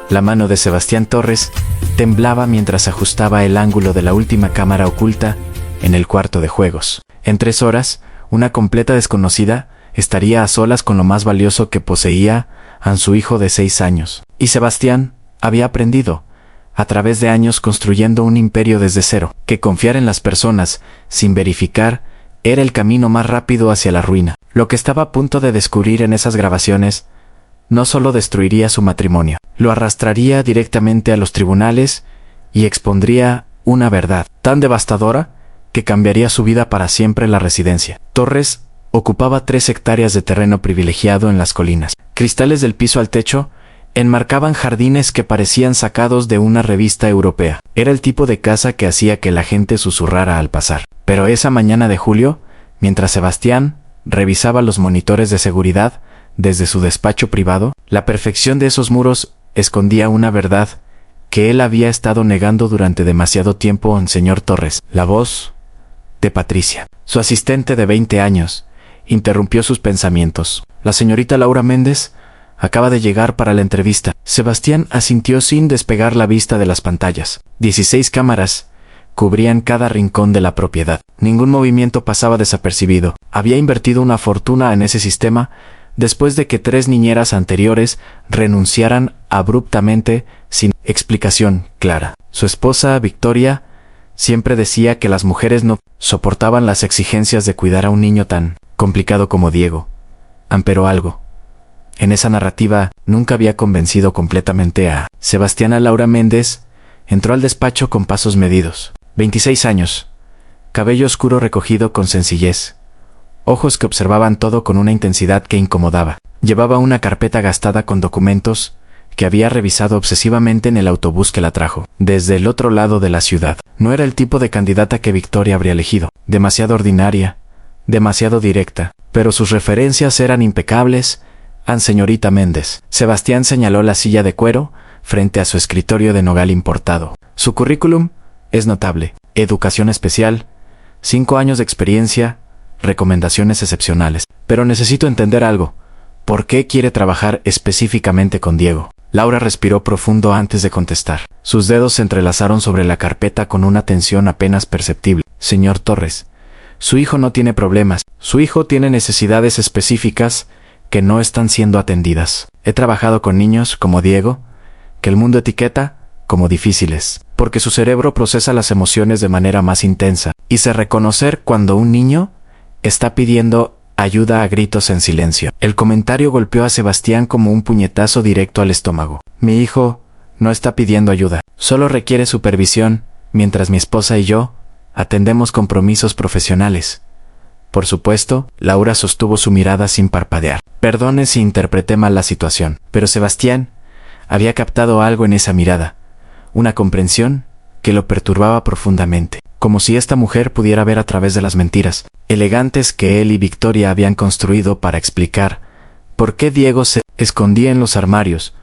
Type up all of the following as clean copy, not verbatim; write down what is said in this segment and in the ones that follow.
La mano de Sebastián Torres temblaba mientras ajustaba el ángulo de la última cámara oculta en el cuarto de juegos. En 3 horas, una completa desconocida estaría a solas con lo más valioso que poseía, a su hijo de 6 años. Y Sebastián había aprendido, a través de años construyendo un imperio desde cero, que confiar en las personas, sin verificar, era el camino más rápido hacia la ruina. Lo que estaba a punto de descubrir en esas grabaciones no solo destruiría su matrimonio, lo arrastraría directamente a los tribunales y expondría una verdad tan devastadora que cambiaría su vida para siempre. La residencia Torres ocupaba 3 hectáreas de terreno privilegiado en las colinas. Cristales del piso al techo enmarcaban jardines que parecían sacados de una revista europea. Era el tipo de casa que hacía que la gente susurrara al pasar. Pero esa mañana de julio, mientras Sebastián revisaba los monitores de seguridad desde su despacho privado, la perfección de esos muros escondía una verdad que él había estado negando durante demasiado tiempo en señor Torres. La voz de Patricia, su asistente de 20 años, interrumpió sus pensamientos. La señorita Laura Méndez acaba de llegar para la entrevista. Sebastián asintió sin despegar la vista de las pantallas. 16 cámaras cubrían cada rincón de la propiedad. Ningún movimiento pasaba desapercibido. Había invertido una fortuna en ese sistema después de que 3 niñeras anteriores renunciaran abruptamente sin explicación clara. Su esposa, Victoria, siempre decía que las mujeres no soportaban las exigencias de cuidar a un niño tan complicado como Diego. Pero algo en esa narrativa nunca había convencido completamente a Sebastián. Laura Méndez entró al despacho con pasos medidos. 26 años, cabello oscuro recogido con sencillez, ojos que observaban todo con una intensidad que incomodaba. Llevaba una carpeta gastada con documentos que había revisado obsesivamente en el autobús que la trajo desde el otro lado de la ciudad. No era el tipo de candidata que Victoria habría elegido. Demasiado ordinaria, demasiado directa, pero sus referencias eran impecables. Señorita Méndez. Sebastián señaló la silla de cuero frente a su escritorio de nogal importado. Su currículum es notable. Educación especial, 5 años de experiencia, recomendaciones excepcionales. Pero necesito entender algo. ¿Por qué quiere trabajar específicamente con Diego? Laura respiró profundo antes de contestar. Sus dedos se entrelazaron sobre la carpeta con una tensión apenas perceptible. Señor Torres, su hijo no tiene problemas. Su hijo tiene necesidades específicas que no están siendo atendidas. He trabajado con niños como Diego, que el mundo etiqueta como difíciles, porque su cerebro procesa las emociones de manera más intensa y sé reconocer cuando un niño está pidiendo ayuda a gritos en silencio. El comentario golpeó a Sebastián como un puñetazo directo al estómago. Mi hijo no está pidiendo ayuda, solo requiere supervisión, mientras mi esposa y yo atendemos compromisos profesionales. Por supuesto, Laura sostuvo su mirada sin parpadear. Perdone si interpreté mal la situación, pero Sebastián había captado algo en esa mirada, una comprensión que lo perturbaba profundamente, como si esta mujer pudiera ver a través de las mentiras elegantes que él y Victoria habían construido para explicar por qué Diego se escondía en los armarios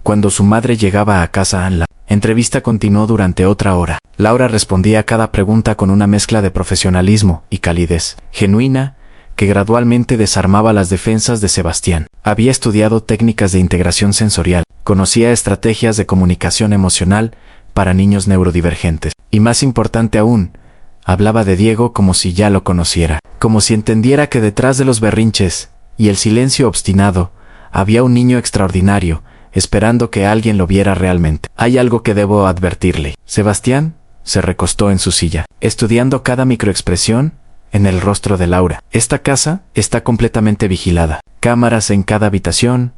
cuando su madre llegaba a casa. La entrevista continuó durante otra hora. Laura respondía a cada pregunta con una mezcla de profesionalismo y calidez genuina que gradualmente desarmaba las defensas de Sebastián. Había estudiado técnicas de integración sensorial, conocía estrategias de comunicación emocional para niños neurodivergentes, y más importante aún, hablaba de Diego como si ya lo conociera, como si entendiera que detrás de los berrinches y el silencio obstinado había un niño extraordinario, esperando que alguien lo viera realmente. Hay algo que debo advertirle. Sebastián se recostó en su silla, estudiando cada microexpresión en el rostro de Laura. Esta casa está completamente vigilada. Cámaras en cada habitación,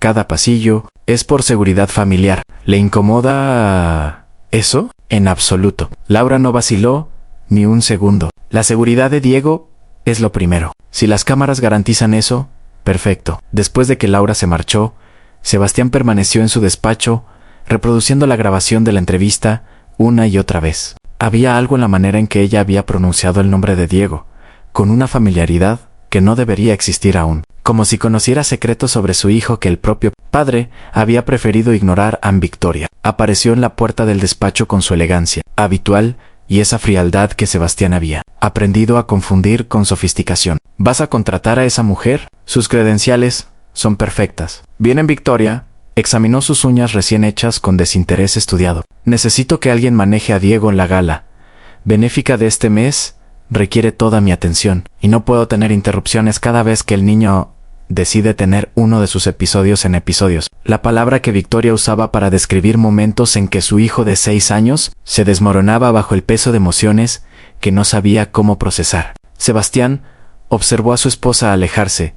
cada pasillo. Es por seguridad familiar. ¿Le incomoda eso? En absoluto. Laura no vaciló ni un segundo. La seguridad de Diego es lo primero. Si las cámaras garantizan eso, perfecto. Después de que Laura se marchó, Sebastián permaneció en su despacho, reproduciendo la grabación de la entrevista una y otra vez. Había algo en la manera en que ella había pronunciado el nombre de Diego, con una familiaridad que no debería existir aún, como si conociera secretos sobre su hijo que el propio padre había preferido ignorar. Victoria apareció en la puerta del despacho con su elegancia habitual y esa frialdad que Sebastián había aprendido a confundir con sofisticación. ¿Vas a contratar a esa mujer? Sus credenciales son perfectas. Bien, Victoria, Examinó sus uñas recién hechas con desinterés estudiado. Necesito que alguien maneje a Diego en la gala benéfica de este mes. Requiere toda mi atención, y no puedo tener interrupciones cada vez que el niño decide tener uno de sus episodios en episodios. La palabra que Victoria usaba para describir momentos en que su hijo de 6 años se desmoronaba bajo el peso de emociones que no sabía cómo procesar. Sebastián observó a su esposa alejarse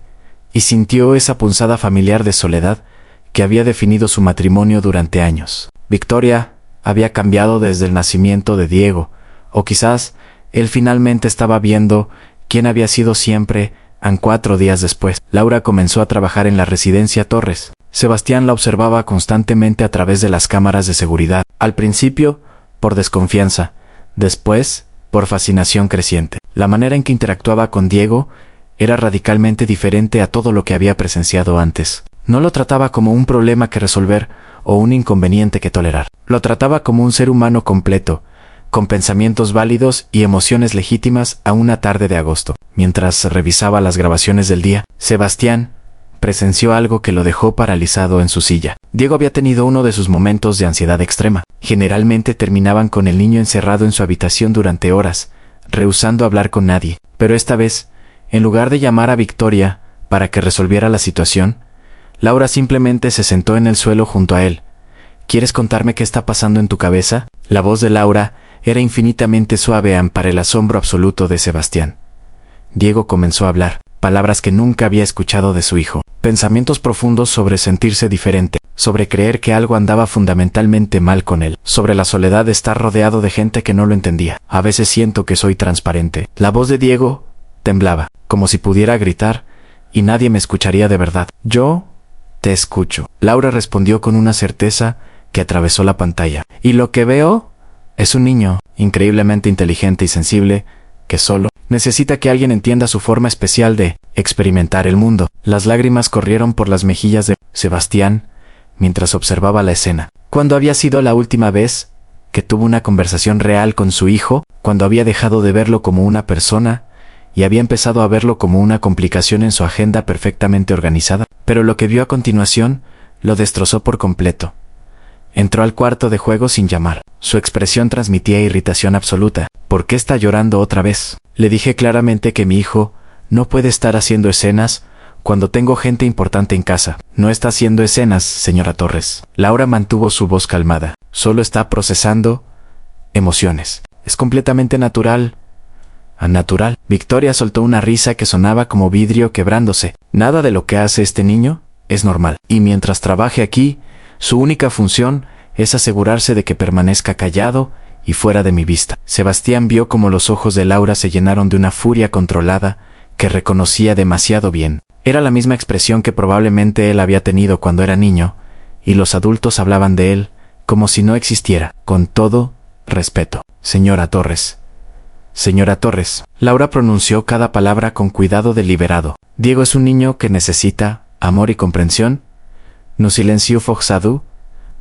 y sintió esa punzada familiar de soledad que había definido su matrimonio durante años. Victoria había cambiado desde el nacimiento de Diego, o quizás él finalmente estaba viendo quién había sido siempre. 4 días después, Laura comenzó a trabajar en la residencia Torres. Sebastián la observaba constantemente a través de las cámaras de seguridad. Al principio, por desconfianza, después, por fascinación creciente. La manera en que interactuaba con Diego era radicalmente diferente a todo lo que había presenciado antes. No lo trataba como un problema que resolver o un inconveniente que tolerar. Lo trataba como un ser humano completo, con pensamientos válidos y emociones legítimas. A una tarde de agosto, mientras revisaba las grabaciones del día, Sebastián presenció algo que lo dejó paralizado en su silla. Diego había tenido uno de sus momentos de ansiedad extrema. Generalmente terminaban con el niño encerrado en su habitación durante horas, rehusando hablar con nadie. Pero esta vez, en lugar de llamar a Victoria para que resolviera la situación, Laura simplemente se sentó en el suelo junto a él. ¿Quieres contarme qué está pasando en tu cabeza? La voz de Laura era infinitamente suave para el asombro absoluto de Sebastián. Diego comenzó a hablar, palabras que nunca había escuchado de su hijo. Pensamientos profundos sobre sentirse diferente, sobre creer que algo andaba fundamentalmente mal con él, sobre la soledad de estar rodeado de gente que no lo entendía. A veces siento que soy transparente. La voz de Diego temblaba, como si pudiera gritar, y nadie me escucharía de verdad. Yo te escucho. Laura respondió con una certeza que atravesó la pantalla. Y lo que veo es un niño increíblemente inteligente y sensible que solo necesita que alguien entienda su forma especial de experimentar el mundo. Las lágrimas corrieron por las mejillas de Sebastián mientras observaba la escena. ¿Cuándo había sido la última vez que tuvo una conversación real con su hijo? Cuando había dejado de verlo como una persona y había empezado a verlo como una complicación en su agenda perfectamente organizada. Pero lo que vio a continuación lo destrozó por completo. Entró al cuarto de juego sin llamar. Su expresión transmitía irritación absoluta. ¿Por qué está llorando otra vez? Le dije claramente que mi hijo no puede estar haciendo escenas cuando tengo gente importante en casa. No está haciendo escenas, señora Torres. Laura mantuvo su voz calmada. Solo está procesando emociones. Es completamente natural. Natural. Victoria soltó una risa que sonaba como vidrio quebrándose. Nada de lo que hace este niño es normal. Y mientras trabaje aquí, su única función es asegurarse de que permanezca callado y fuera de mi vista. Sebastián vio como los ojos de Laura se llenaron de una furia controlada que reconocía demasiado bien. Era la misma expresión que probablemente él había tenido cuando era niño, y los adultos hablaban de él como si no existiera. Con todo respeto. Señora Torres. Señora Torres. Laura pronunció cada palabra con cuidado deliberado. Diego es un niño que necesita amor y comprensión. No silenció forzado.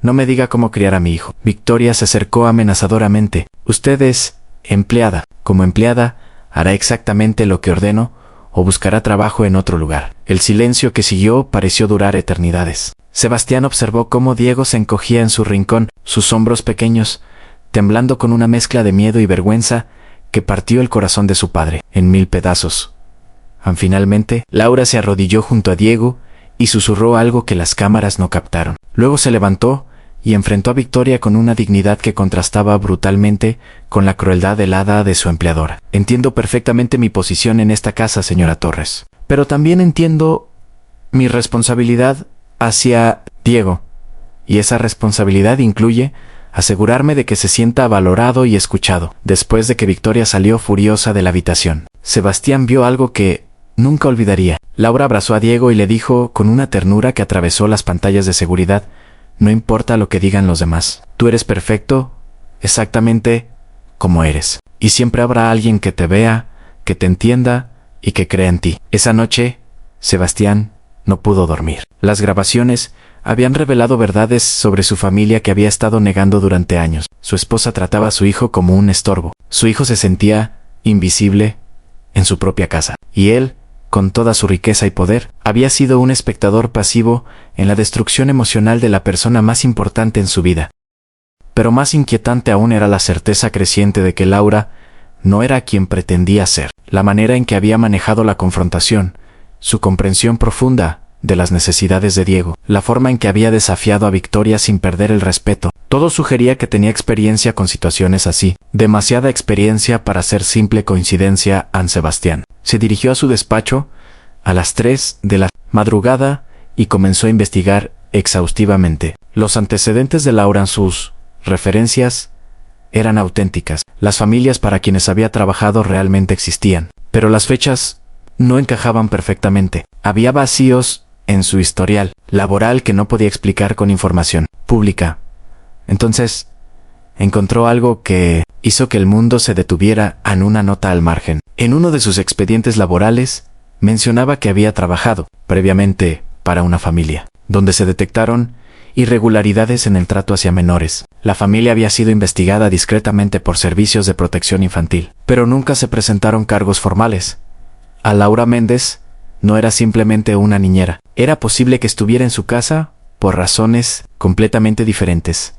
No me diga cómo criar a mi hijo. Victoria se acercó amenazadoramente. Usted es empleada. Como empleada, hará exactamente lo que ordeno o buscará trabajo en otro lugar. El silencio que siguió pareció durar eternidades. Sebastián observó cómo Diego se encogía en su rincón, sus hombros pequeños, temblando con una mezcla de miedo y vergüenza que partió el corazón de su padre en 1000 pedazos. Finalmente, Laura se arrodilló junto a Diego y susurró algo que las cámaras no captaron. Luego se levantó y enfrentó a Victoria con una dignidad que contrastaba brutalmente con la crueldad helada de su empleadora. Entiendo perfectamente mi posición en esta casa, señora Torres, pero también entiendo mi responsabilidad hacia Diego, y esa responsabilidad incluye asegurarme de que se sienta valorado y escuchado. Después de que Victoria salió furiosa de la habitación, Sebastián vio algo que nunca olvidaría. Laura abrazó a Diego y le dijo con una ternura que atravesó las pantallas de seguridad: no importa lo que digan los demás, tú eres perfecto, exactamente como eres. Y siempre habrá alguien que te vea, que te entienda y que crea en ti. Esa noche, Sebastián no pudo dormir. Las grabaciones habían revelado verdades sobre su familia que había estado negando durante años. Su esposa trataba a su hijo como un estorbo. Su hijo se sentía invisible en su propia casa. Y él con toda su riqueza y poder, había sido un espectador pasivo en la destrucción emocional de la persona más importante en su vida. Pero más inquietante aún era la certeza creciente de que Laura no era quien pretendía ser. La manera en que había manejado la confrontación, su comprensión profunda de las necesidades de Diego, la forma en que había desafiado a Victoria sin perder el respeto, todo sugería que tenía experiencia con situaciones así, demasiada experiencia para ser simple coincidencia. An Sebastián se dirigió a su despacho a las 3 de la madrugada y comenzó a investigar exhaustivamente. Los antecedentes de Laura, sus referencias eran auténticas. Las familias para quienes había trabajado realmente existían, pero las fechas no encajaban perfectamente. Había vacíos en su historial laboral que no podía explicar con información pública. Entonces, encontró algo que hizo que el mundo se detuviera en una nota al margen. En uno de sus expedientes laborales, mencionaba que había trabajado previamente para una familia, donde se detectaron irregularidades en el trato hacia menores. La familia había sido investigada discretamente por servicios de protección infantil, pero nunca se presentaron cargos formales. A Laura Méndez no era simplemente una niñera. Era posible que estuviera en su casa por razones completamente diferentes.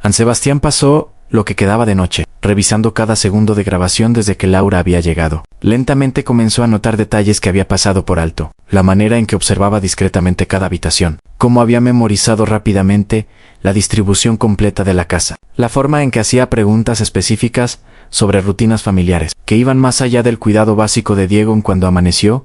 An Sebastián pasó lo que quedaba de noche, revisando cada segundo de grabación desde que Laura había llegado. Lentamente comenzó a notar detalles que había pasado por alto, la manera en que observaba discretamente cada habitación, cómo había memorizado rápidamente la distribución completa de la casa, la forma en que hacía preguntas específicas sobre rutinas familiares, que iban más allá del cuidado básico de Diego. Cuando amaneció,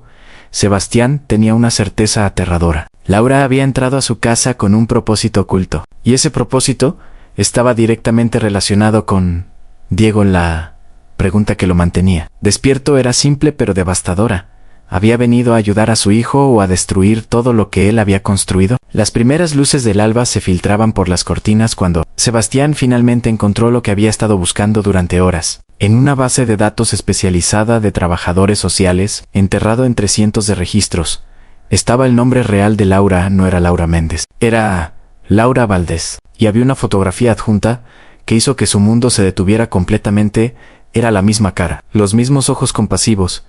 Sebastián tenía una certeza aterradora. Laura había entrado a su casa con un propósito oculto, y ese propósito estaba directamente relacionado con Diego. La pregunta que lo mantenía despierto era simple pero devastadora. ¿Había venido a ayudar a su hijo o a destruir todo lo que él había construido? Las primeras luces del alba se filtraban por las cortinas cuando Sebastián finalmente encontró lo que había estado buscando durante horas. En una base de datos especializada de trabajadores sociales, enterrado entre cientos de registros, estaba el nombre real de Laura. No era Laura Méndez, era Laura Valdés, y había una fotografía adjunta que hizo que su mundo se detuviera completamente. Era la misma cara, los mismos ojos compasivos,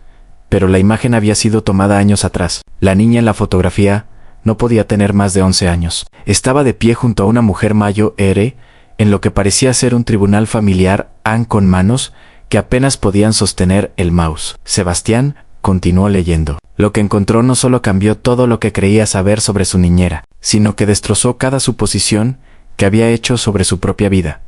pero la imagen había sido tomada años atrás. La niña en la fotografía no podía tener más de 11 años. Estaba de pie junto a una mujer mayor en lo que parecía ser un tribunal familiar, con manos que apenas podían sostener el mouse. Sebastián continuó leyendo. Lo que encontró no solo cambió todo lo que creía saber sobre su niñera, sino que destrozó cada suposición que había hecho sobre su propia vida.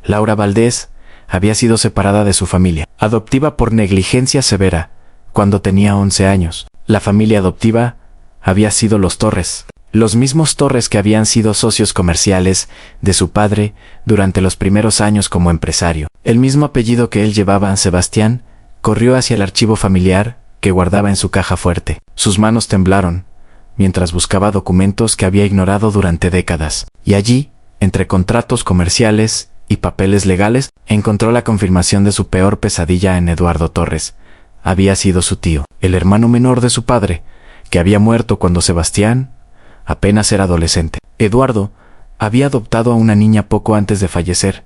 Laura Valdés había sido separada de su familia adoptiva por negligencia severa cuando tenía 11 años. La familia adoptiva había sido los Torres, los mismos Torres que habían sido socios comerciales de su padre durante los primeros años como empresario. El mismo apellido que él llevaba. Sebastián corrió hacia el archivo familiar que guardaba en su caja fuerte. Sus manos temblaron mientras buscaba documentos que había ignorado durante décadas, y allí, entre contratos comerciales y papeles legales, encontró la confirmación de su peor pesadilla. En Eduardo Torres había sido su tío, el hermano menor de su padre, que había muerto cuando Sebastián apenas era adolescente. Eduardo había adoptado a una niña poco antes de fallecer,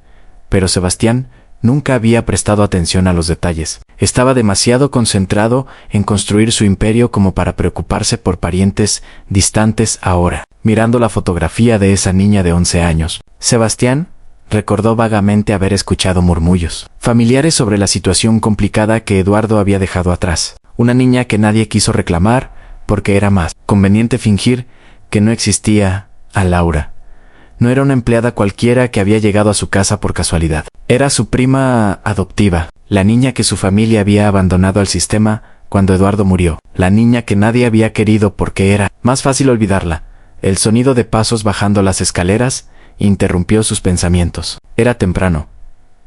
pero Sebastián nunca había prestado atención a los detalles. Estaba demasiado concentrado en construir su imperio como para preocuparse por parientes distantes. Ahora, mirando la fotografía de esa niña de 11 años, Sebastián recordó vagamente haber escuchado murmullos familiares sobre la situación complicada que Eduardo había dejado atrás. Una niña que nadie quiso reclamar porque era más conveniente fingir que no existía. A Laura no era una empleada cualquiera que había llegado a su casa por casualidad. Era su prima adoptiva, la niña que su familia había abandonado al sistema cuando Eduardo murió. La niña que nadie había querido porque era más fácil olvidarla. El sonido de pasos bajando las escaleras interrumpió sus pensamientos. Era temprano,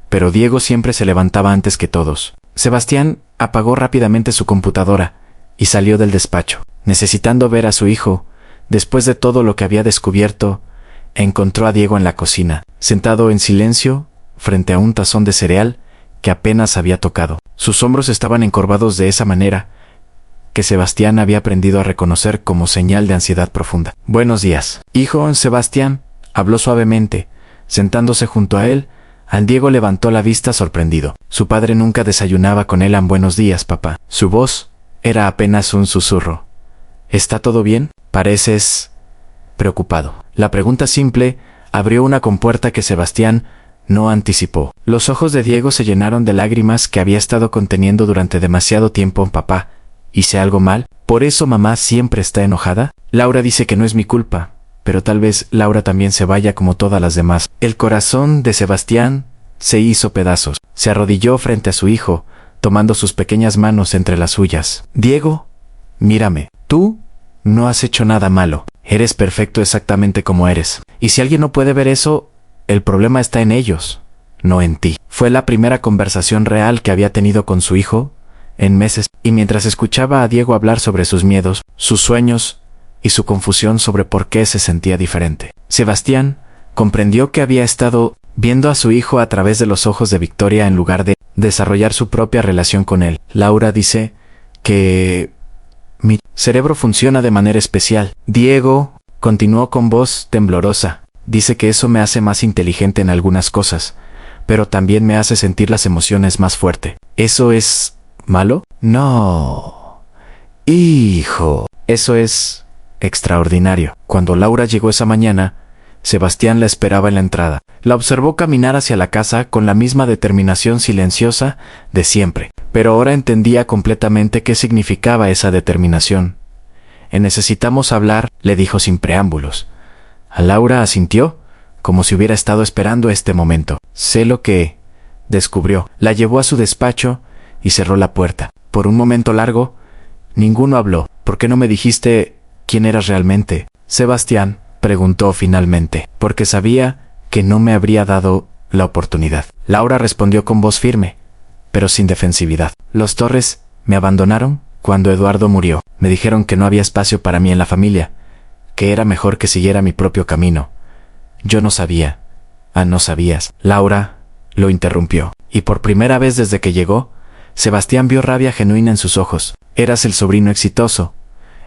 pero Diego siempre se levantaba antes que todos. Sebastián apagó rápidamente su computadora y salió del despacho. Necesitando ver a su hijo, después de todo lo que había descubierto, encontró a Diego en la cocina, sentado en silencio frente a un tazón de cereal que apenas había tocado. Sus hombros estaban encorvados de esa manera que Sebastián había aprendido a reconocer como señal de ansiedad profunda. «Buenos días, hijo». Sebastián habló suavemente, sentándose junto a él. Diego levantó la vista sorprendido. Su padre nunca desayunaba con él. «Buenos días, papá». Su voz Era apenas un susurro. ¿Está todo bien? Pareces preocupado. La pregunta simple abrió una compuerta que Sebastián no anticipó. Los ojos de Diego se llenaron de lágrimas que había estado conteniendo durante demasiado tiempo. Papá, ¿hice algo mal? ¿Por eso mamá siempre está enojada? Laura dice que no es mi culpa, pero tal vez Laura también se vaya como todas las demás. El corazón de Sebastián se hizo pedazos. Se arrodilló frente a su hijo, tomando sus pequeñas manos entre las suyas. Diego, mírame. Tú no has hecho nada malo. Eres perfecto exactamente como eres. Y si alguien no puede ver eso, el problema está en ellos, no en ti. Fue la primera conversación real que había tenido con su hijo en meses, y mientras escuchaba a Diego hablar sobre sus miedos, sus sueños y su confusión sobre por qué se sentía diferente, Sebastián comprendió que había estado viendo a su hijo a través de los ojos de Victoria en lugar de desarrollar su propia relación con él. Laura dice que mi cerebro funciona de manera especial. Diego continuó con voz temblorosa. Dice que eso me hace más inteligente en algunas cosas, pero también me hace sentir las emociones más fuerte. ¿Eso es malo? No. Hijo. Eso es extraordinario. Cuando Laura llegó esa mañana, Sebastián la esperaba en la entrada. La observó caminar hacia la casa con la misma determinación silenciosa de siempre, pero ahora entendía completamente qué significaba esa determinación. Necesitamos hablar, le dijo sin preámbulos. A Laura asintió, como si hubiera estado esperando este momento. Sé lo que descubrió. La llevó a su despacho y cerró la puerta. Por un momento largo, ninguno habló. ¿Por qué no me dijiste quién eras realmente? Sebastián preguntó finalmente, porque sabía que no me habría dado la oportunidad. Laura respondió con voz firme, pero sin defensividad. Los Torres me abandonaron cuando Eduardo murió. Me dijeron que no había espacio para mí en la familia, que era mejor que siguiera mi propio camino. Yo no sabía. No sabías. Laura lo interrumpió, y por primera vez desde que llegó, Sebastián vio rabia genuina en sus ojos. Eras el sobrino exitoso,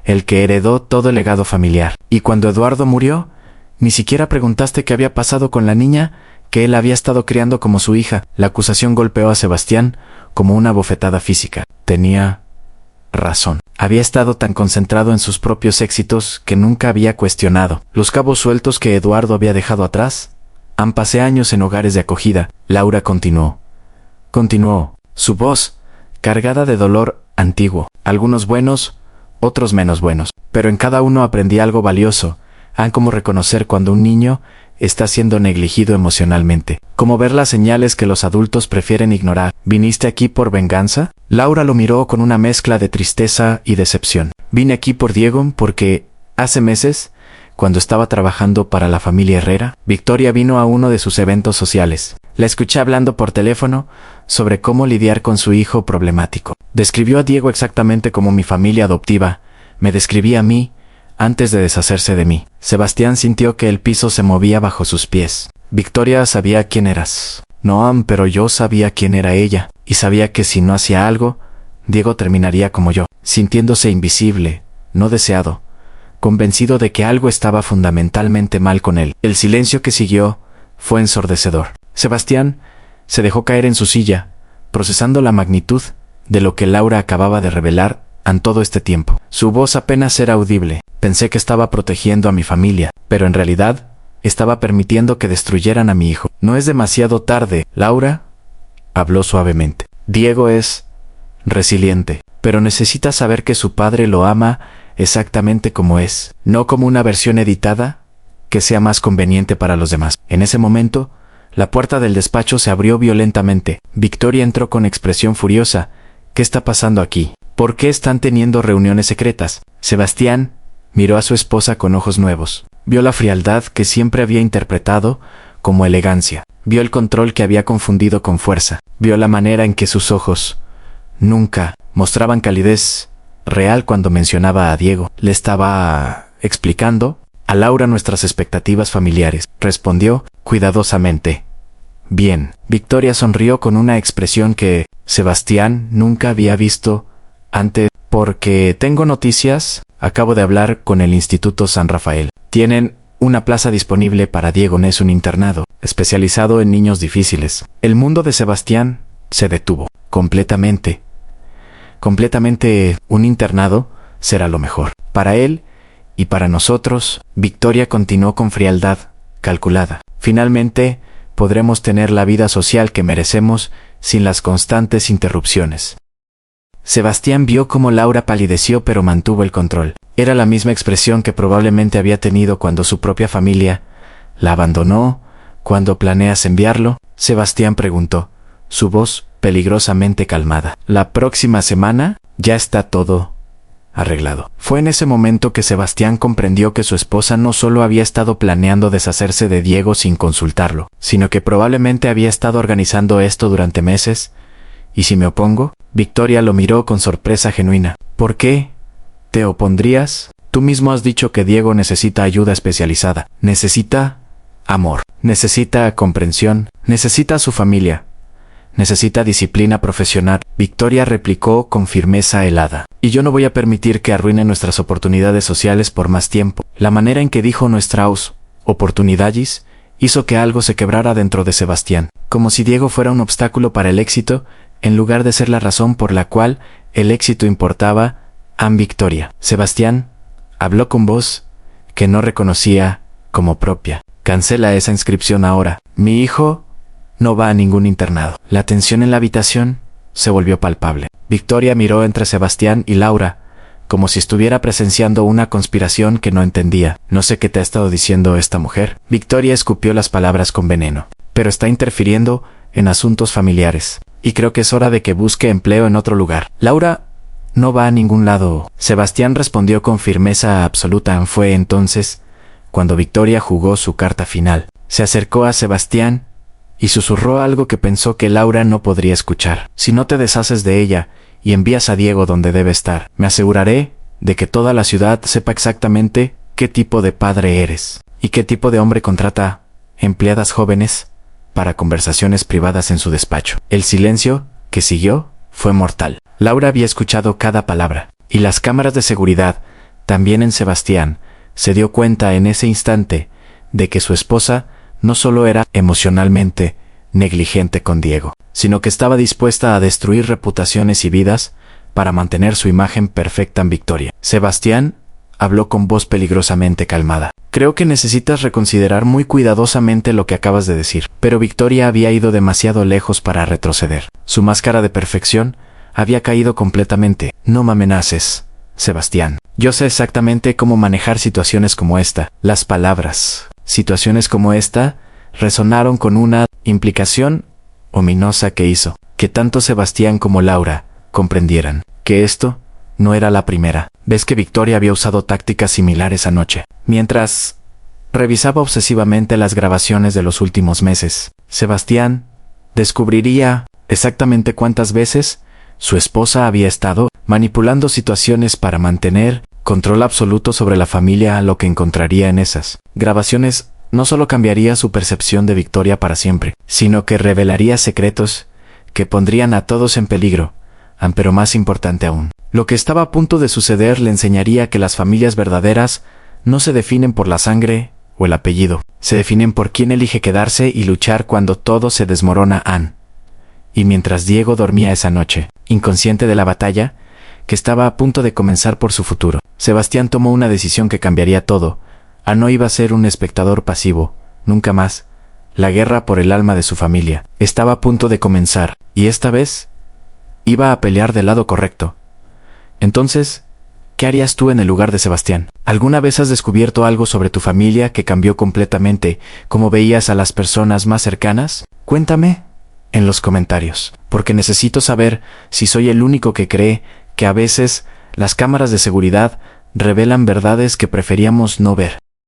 el que heredó todo el legado familiar. Y cuando Eduardo murió, ni siquiera preguntaste qué había pasado con la niña que él había estado criando como su hija. La acusación golpeó a Sebastián como una bofetada física. Tenía razón. Había estado tan concentrado en sus propios éxitos que nunca había cuestionado los cabos sueltos que Eduardo había dejado atrás. Han pasado años en hogares de acogida. Laura continuó. Su voz, cargada de dolor antiguo. Algunos buenos, otros menos buenos. Pero en cada uno aprendí algo valioso. Como reconocer cuando un niño está siendo negligido emocionalmente. Como ver las señales que los adultos prefieren ignorar. ¿Viniste aquí por venganza? Laura lo miró con una mezcla de tristeza y decepción. Vine aquí por Diego porque hace meses, cuando estaba trabajando para la familia Herrera, Victoria vino a uno de sus eventos sociales. La escuché hablando por teléfono sobre cómo lidiar con su hijo problemático. Describió a Diego exactamente como mi familia adoptiva me describía a mí antes de deshacerse de mí. Sebastián sintió que el piso se movía bajo sus pies. Victoria sabía quién eras. No, pero yo sabía quién era ella, y sabía que si no hacía algo, Diego terminaría como yo, sintiéndose invisible, no deseado, convencido de que algo estaba fundamentalmente mal con él. El silencio que siguió fue ensordecedor. Sebastián se dejó caer en su silla, procesando la magnitud de lo que Laura acababa de revelar en todo este tiempo. Su voz apenas era audible. Pensé que estaba protegiendo a mi familia, pero en realidad estaba permitiendo que destruyeran a mi hijo. No es demasiado tarde, Laura habló suavemente. Diego es resiliente, pero necesita saber que su padre lo ama exactamente como es, no como una versión editada que sea más conveniente para los demás. En ese momento, la puerta del despacho se abrió violentamente. Victoria entró con expresión furiosa. ¿Qué está pasando aquí? ¿Por qué están teniendo reuniones secretas? Sebastián miró a su esposa con ojos nuevos. Vio la frialdad que siempre había interpretado como elegancia. Vio el control que había confundido con fuerza. Vio la manera en que sus ojos nunca mostraban calidez real cuando mencionaba a Diego. Le estaba explicando a Laura nuestras expectativas familiares. Respondió cuidadosamente. Bien. Victoria sonrió con una expresión que Sebastián nunca había visto antes. Porque tengo noticias. Acabo de hablar con el Instituto San Rafael. Tienen una plaza disponible para Diego. Es un internado especializado en niños difíciles. El mundo de Sebastián se detuvo completamente. completamente un internado será lo mejor. Para él y para nosotros, Victoria continuó con frialdad calculada. Finalmente, podremos tener la vida social que merecemos sin las constantes interrupciones. Sebastián vio cómo Laura palideció pero mantuvo el control. Era la misma expresión que probablemente había tenido cuando su propia familia la abandonó. ¿Cuándo planeas enviarlo?, Sebastián preguntó, su voz peligrosamente calmada. La próxima semana ya está todo arreglado. Fue en ese momento que Sebastián comprendió que su esposa no solo había estado planeando deshacerse de Diego sin consultarlo, sino que probablemente había estado organizando esto durante meses. ¿Y si me opongo? Victoria lo miró con sorpresa genuina. ¿Por qué te opondrías? Tú mismo has dicho que Diego necesita ayuda especializada. Necesita amor. Necesita comprensión. Necesita a su familia. Necesita disciplina profesional. Victoria replicó con firmeza helada. Y yo no voy a permitir que arruine nuestras oportunidades sociales por más tiempo. La manera en que dijo nuestras oportunidades hizo que algo se quebrara dentro de Sebastián, como si Diego fuera un obstáculo para el éxito, en lugar de ser la razón por la cual el éxito importaba a Victoria. Sebastián habló con voz que no reconocía como propia. Cancela esa inscripción ahora. Mi hijo no va a ningún internado. La tensión en la habitación se volvió palpable. Victoria miró entre Sebastián y Laura, como si estuviera presenciando una conspiración que no entendía. No sé qué te ha estado diciendo esta mujer. Victoria escupió las palabras con veneno. Pero está interfiriendo en asuntos familiares. Y creo que es hora de que busque empleo en otro lugar. Laura no va a ningún lado. Sebastián respondió con firmeza absoluta. Fue entonces cuando Victoria jugó su carta final. Se acercó a Sebastián y susurró algo que pensó que Laura no podría escuchar. Si no te deshaces de ella y envías a Diego donde debe estar, me aseguraré de que toda la ciudad sepa exactamente qué tipo de padre eres y qué tipo de hombre contrata empleadas jóvenes para conversaciones privadas en su despacho. El silencio que siguió fue mortal. Laura había escuchado cada palabra, y las cámaras de seguridad, también en Sebastián, se dio cuenta en ese instante de que su esposa no solo era emocionalmente negligente con Diego, sino que estaba dispuesta a destruir reputaciones y vidas para mantener su imagen perfecta en Victoria. Sebastián habló con voz peligrosamente calmada. Creo que necesitas reconsiderar muy cuidadosamente lo que acabas de decir. Pero Victoria había ido demasiado lejos para retroceder. Su máscara de perfección había caído completamente. No me amenaces, Sebastián. Yo sé exactamente cómo manejar situaciones como esta. Las palabras situaciones como esta resonaron con una implicación ominosa que hizo que tanto Sebastián como Laura comprendieran que esto no era la primera vez que Victoria había usado tácticas similares anoche. Mientras revisaba obsesivamente las grabaciones de los últimos meses, Sebastián descubriría exactamente cuántas veces su esposa había estado manipulando situaciones para mantener control absoluto sobre la familia. A lo que encontraría en esas grabaciones no solo cambiaría su percepción de Victoria para siempre, sino que revelaría secretos que pondrían a todos en peligro. Pero más importante aún, lo que estaba a punto de suceder le enseñaría que las familias verdaderas no se definen por la sangre o el apellido, se definen por quién elige quedarse y luchar cuando todo se desmorona. Y mientras Diego dormía esa noche, inconsciente de la batalla que estaba a punto de comenzar por su futuro, Sebastián tomó una decisión que cambiaría todo. No iba a ser un espectador pasivo, nunca más. La guerra por el alma de su familia estaba a punto de comenzar, y esta vez iba a pelear del lado correcto. Entonces, ¿qué harías tú en el lugar de Sebastián? ¿Alguna vez has descubierto algo sobre tu familia que cambió completamente cómo veías a las personas más cercanas? Cuéntame en los comentarios, porque necesito saber si soy el único que cree que a veces las cámaras de seguridad revelan verdades que preferíamos no ver.